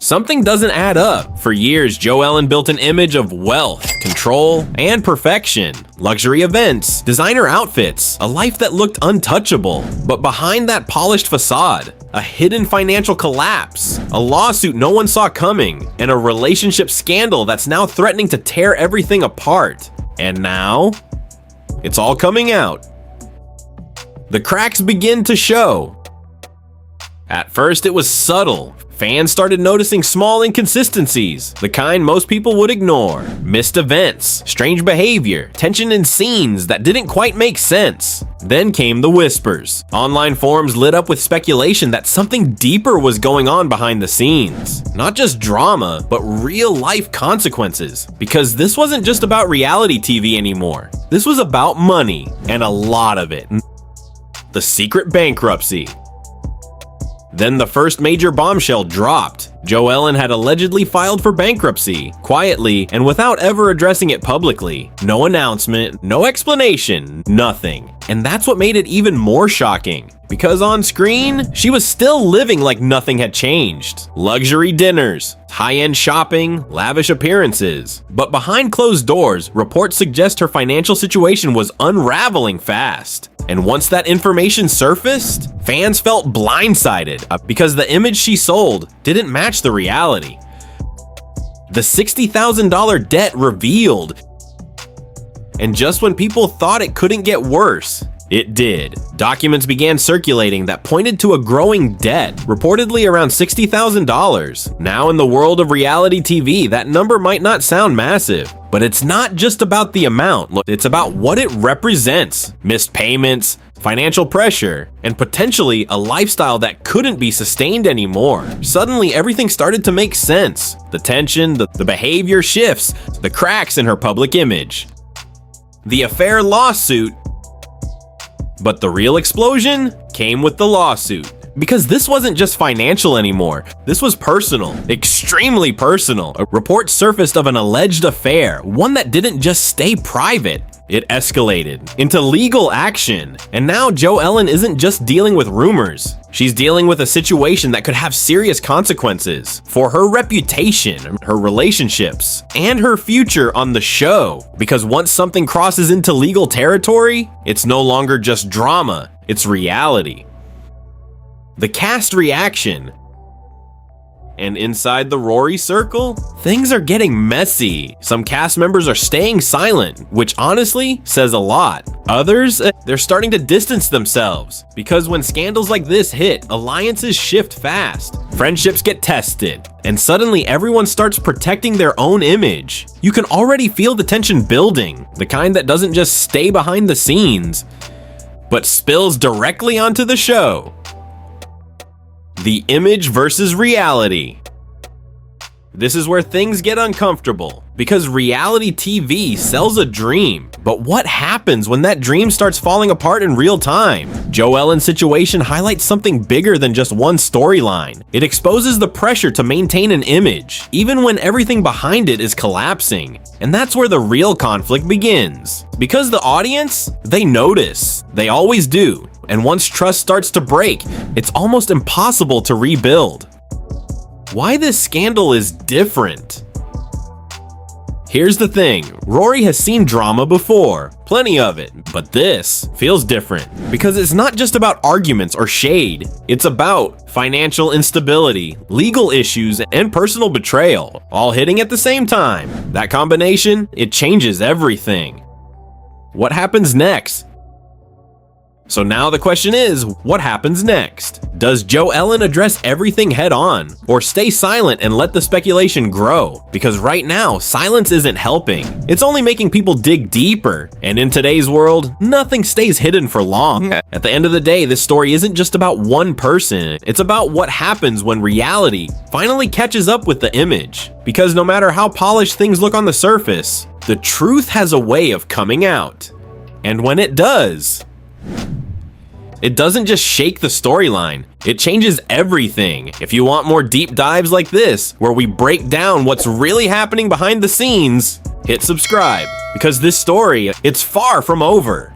Something doesn't add up. For years, Joe Ellen built an image of wealth, control, and perfection. Luxury events, designer outfits, a life that looked untouchable. But behind that polished facade, a hidden financial collapse, a lawsuit no one saw coming, and a relationship scandal that's now threatening to tear everything apart. And now, it's all coming out. The cracks begin to show. At first, it was subtle. Fans started noticing small inconsistencies, the kind most people would ignore. Missed events, strange behavior, tension in scenes that didn't quite make sense. Then came the whispers. Online forums lit up with speculation that something deeper was going on behind the scenes. Not just drama, but real-life consequences. Because this wasn't just about reality TV anymore. This was about money, and a lot of it. The secret bankruptcy. Then the first major bombshell dropped. Joe Ellen had allegedly filed for bankruptcy, quietly and without ever addressing it publicly. No announcement, no explanation, nothing. And that's what made it even more shocking. Because on screen, she was still living like nothing had changed. Luxury dinners, high-end shopping, lavish appearances. But behind closed doors, reports suggest her financial situation was unraveling fast. And once that information surfaced, fans felt blindsided because the image she sold didn't match the reality. The $60,000 debt revealed. And just when people thought it couldn't get worse, it did. Documents began circulating that pointed to a growing debt, reportedly around $60,000. Now in the world of reality TV, that number might not sound massive, but it's not just about the amount. Look, it's about what it represents. Missed payments, financial pressure, and potentially a lifestyle that couldn't be sustained anymore. Suddenly, everything started to make sense. The tension, the behavior shifts, the cracks in her public image. The affair lawsuit. But the real explosion came with the lawsuit. Because this wasn't just financial anymore. This was personal, extremely personal. A report surfaced of an alleged affair, one that didn't just stay private. It escalated into legal action. And now Joe Ellen isn't just dealing with rumors. She's dealing with a situation that could have serious consequences for her reputation, her relationships, and her future on the show. Because once something crosses into legal territory, it's no longer just drama, it's reality. The cast reaction. And inside the RHORI circle, things are getting messy. Some cast members are staying silent, which honestly says a lot. Others, they're starting to distance themselves. Because when scandals like this hit, alliances shift fast. Friendships get tested. And suddenly everyone starts protecting their own image. You can already feel the tension building. The kind that doesn't just stay behind the scenes, but spills directly onto the show. The image versus reality. This is where things get uncomfortable, because reality TV sells a dream. But what happens when that dream starts falling apart in real time? Joe Ellen's situation highlights something bigger than just one storyline. It exposes the pressure to maintain an image, even when everything behind it is collapsing. And that's where the real conflict begins. Because the audience, they notice. They always do. And once trust starts to break, it's almost impossible to rebuild. Why this scandal is different? Here's the thing, RHORI has seen drama before, plenty of it, but this feels different because it's not just about arguments or shade. It's about financial instability, legal issues, and personal betrayal, all hitting at the same time. That combination, it changes everything. What happens next? So now the question is, what happens next? Does Joe Ellen address everything head on, or stay silent and let the speculation grow? Because right now, silence isn't helping. It's only making people dig deeper. And in today's world, nothing stays hidden for long. At the end of the day, this story isn't just about one person. It's about what happens when reality finally catches up with the image. Because no matter how polished things look on the surface, the truth has a way of coming out. And when it does, it doesn't just shake the storyline, it changes everything. If you want more deep dives like this, where we break down what's really happening behind the scenes, hit subscribe, because this story, it's far from over.